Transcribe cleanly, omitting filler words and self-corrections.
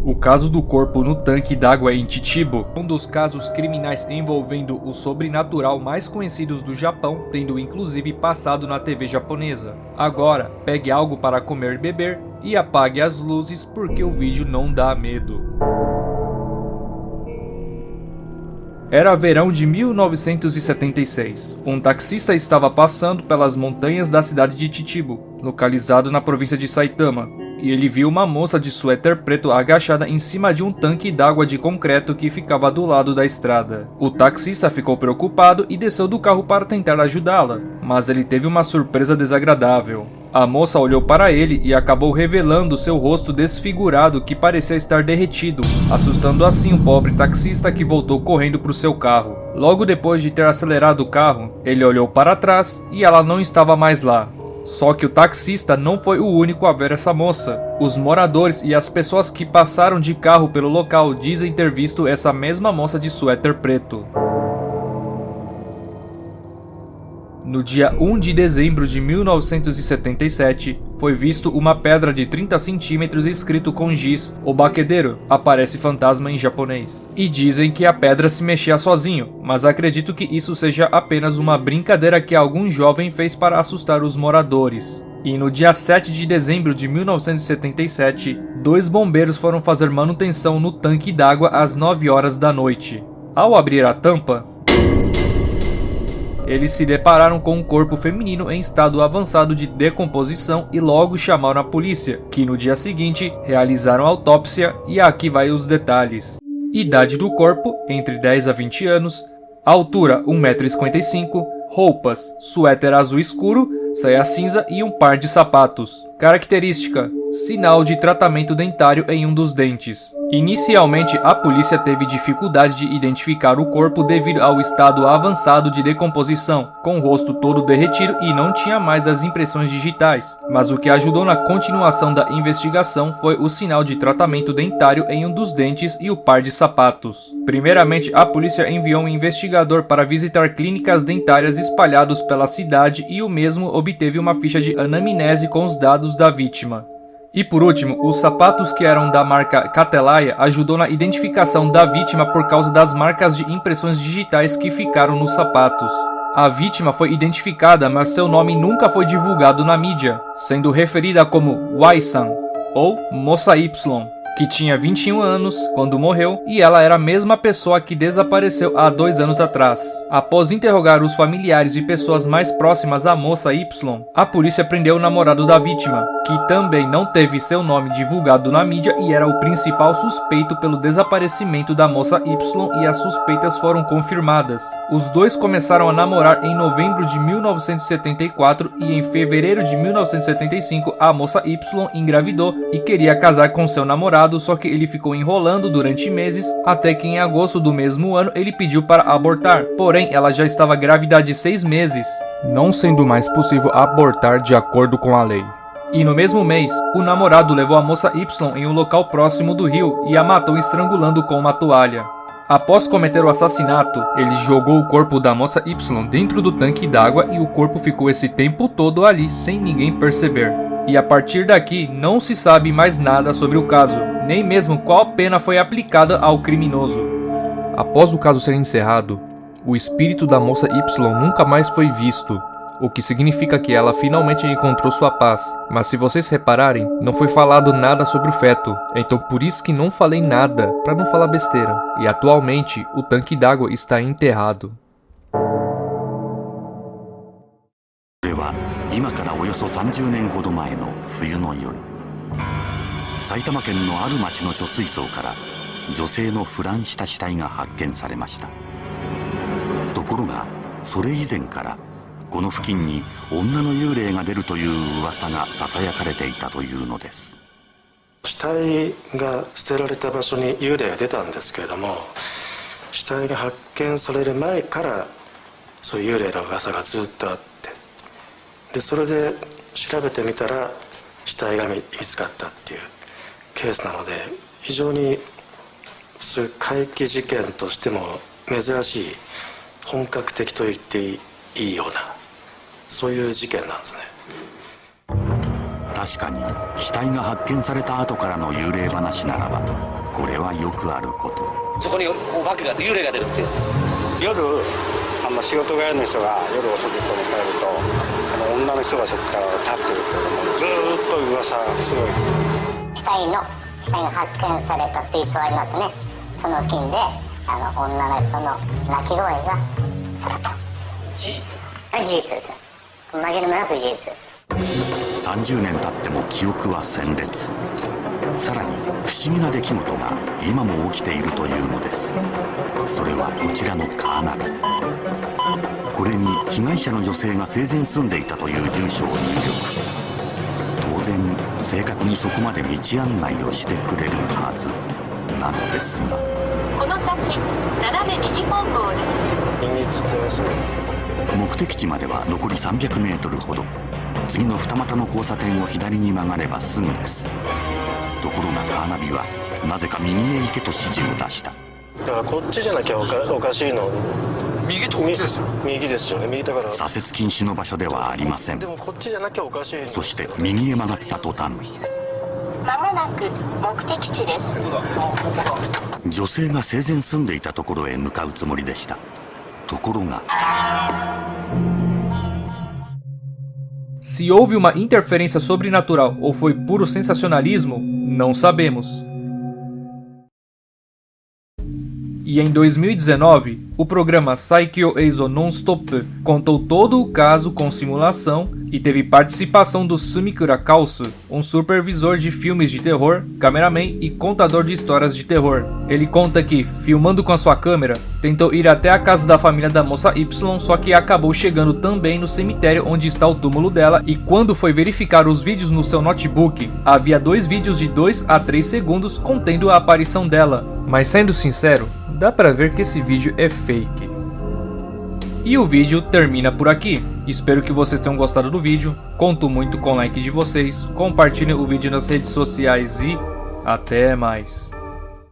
O caso do corpo no tanque d'água em Chichibu, um dos casos criminais envolvendo o sobrenatural mais conhecidos do Japão, tendo inclusive passado na TV japonesa. Agora, pegue algo para comer e beber e apague as luzes porque o vídeo não dá medo. Era verão de 1976. Um taxista estava passando pelas montanhas da cidade de Chichibu, localizado na província de Saitama, e ele viu uma moça de suéter preto agachada em cima de um tanque d'água de concreto que ficava do lado da estrada. O taxista ficou preocupado e desceu do carro para tentar ajudá-la, mas ele teve uma surpresa desagradável. A moça olhou para ele e acabou revelando seu rosto desfigurado que parecia estar derretido, assustando assim o pobre taxista que voltou correndo para o seu carro. Logo depois de ter acelerado o carro, ele olhou para trás e ela não estava mais lá. Só que o taxista não foi o único a ver essa moça. Os moradores e as pessoas que passaram de carro pelo local dizem ter visto essa mesma moça de suéter preto. No dia 1 de dezembro de 1977, foi visto uma pedra de 30 centímetros escrito com giz, o baquedeiro, aparece fantasma em japonês. E dizem que a pedra se mexia sozinho, mas acredito que isso seja apenas uma brincadeira que algum jovem fez para assustar os moradores. E no dia 7 de dezembro de 1977, 2 bombeiros foram fazer manutenção no tanque d'água às 9 horas da noite. Ao abrir a tampa, eles se depararam com um corpo feminino em estado avançado de decomposição e logo chamaram a polícia, que no dia seguinte realizaram a autópsia e aqui vai os detalhes. Idade do corpo, entre 10 a 20 anos, altura 1,55 m, roupas, suéter azul escuro, saia cinza e um par de sapatos. Característica: sinal de tratamento dentário em um dos dentes. Inicialmente, a polícia teve dificuldade de identificar o corpo devido ao estado avançado de decomposição, com o rosto todo derretido e não tinha mais as impressões digitais. Mas o que ajudou na continuação da investigação foi o sinal de tratamento dentário em um dos dentes e o par de sapatos. Primeiramente, a polícia enviou um investigador para visitar clínicas dentárias espalhadas pela cidade e o mesmo obteve uma ficha de anamnese com os dados da vítima. E por último, os sapatos que eram da marca Catellaia ajudou na identificação da vítima por causa das marcas de impressões digitais que ficaram nos sapatos. A vítima foi identificada, mas seu nome nunca foi divulgado na mídia, sendo referida como Y-san, ou Moça Y, que tinha 21 anos quando morreu e ela era a mesma pessoa que desapareceu há 2 anos atrás. Após interrogar os familiares e pessoas mais próximas à Moça Y, a polícia prendeu o namorado da vítima, que também não teve seu nome divulgado na mídia e era o principal suspeito pelo desaparecimento da Moça Y, e as suspeitas foram confirmadas. Os dois começaram a namorar em novembro de 1974 e em fevereiro de 1975 a Moça Y engravidou e queria casar com seu namorado, só que ele ficou enrolando durante meses, até que em agosto do mesmo ano ele pediu para abortar. Porém, ela já estava grávida de 6 meses, não sendo mais possível abortar de acordo com a lei. E no mesmo mês, o namorado levou a Moça Y em um local próximo do rio e a matou estrangulando com uma toalha. Após cometer o assassinato, ele jogou o corpo da Moça Y dentro do tanque d'água e o corpo ficou esse tempo todo ali sem ninguém perceber. E a partir daqui não se sabe mais nada sobre o caso, nem mesmo qual pena foi aplicada ao criminoso. Após o caso ser encerrado, o espírito da Moça Y nunca mais foi visto, o que significa que ela finalmente encontrou sua paz. Mas se vocês repararem, não foi falado nada sobre o feto, então por isso que não falei nada, para não falar besteira. E atualmente, o tanque d'água está enterrado. 今からおよそ30年ほど前の冬の夜、埼玉県のある町の貯水槽から女性の腐乱した死体が発見されました。ところがそれ以前からこの付近に女の幽霊が出るという噂がささやかれていたというのです。死体が捨てられた場所に幽霊が出たんですけれども、死体が発見される前からそういう幽霊の噂がずっとあって、でそれで調べてみたら死体が見つかったっていうケースなので、非常にそういう怪奇事件としても珍しい、本格的と言っていいような、そういう事件なんですね。確かに死体が発見された後からの幽霊話ならばこれはよくあること。そこにお化けが幽霊が出るっていう。夜仕事帰りの人が夜遅く帰ると女の人がそこから立ってるっていうのもずーっと噂がすごい。死体が発見された水槽ありますね。その付近で女の人の泣き声がすると。事実？事実です。紛れもなく事実です。30年経っても記憶は鮮烈。さらに不思議な出来事が今も起きているというのです。それはこちらのカーナビ。これに被害者の女性が生前住んでいたという住所を入力。当然正確にそこまで道案内をしてくれるはずなのですが、この先斜め右方向です。右っつってますね。目的地までは残り300メートルほど。次の二股の交差点を左に曲がればすぐです。ところがカーナビはなぜか右へ行けと指示を出した。だからこっちじゃなきゃおかしいの。右ってこっちですよ。右ですよね。右だから左折禁止の場所ではありません。でもこっちじゃなきゃおかしいの。そして右へ曲がった途端、まもなく目的地です。女性が生前住んでいたところへ向かうつもりでした。ところがSe houve uma interferência sobrenatural ou foi puro sensacionalismo, não sabemos. E em 2019, o programa Saikyo Eizo Non-Stop contou todo o caso com simulação e teve participação do Sumikura Kaosu, um supervisor de filmes de terror, cameraman e contador de histórias de terror. Ele conta que, filmando com a sua câmera, tentou ir até a casa da família da moça Y, só que acabou chegando também no cemitério onde está o túmulo dela, e quando foi verificar os vídeos no seu notebook, havia 2 vídeos de 2 a 3 segundos contendo a aparição dela. Mas sendo sincero, dá pra ver que esse vídeo é fake. E o vídeo termina por aqui. Espero que vocês tenham gostado do vídeo. Conto muito com o like de vocês. Compartilhem o vídeo nas redes sociais e até mais.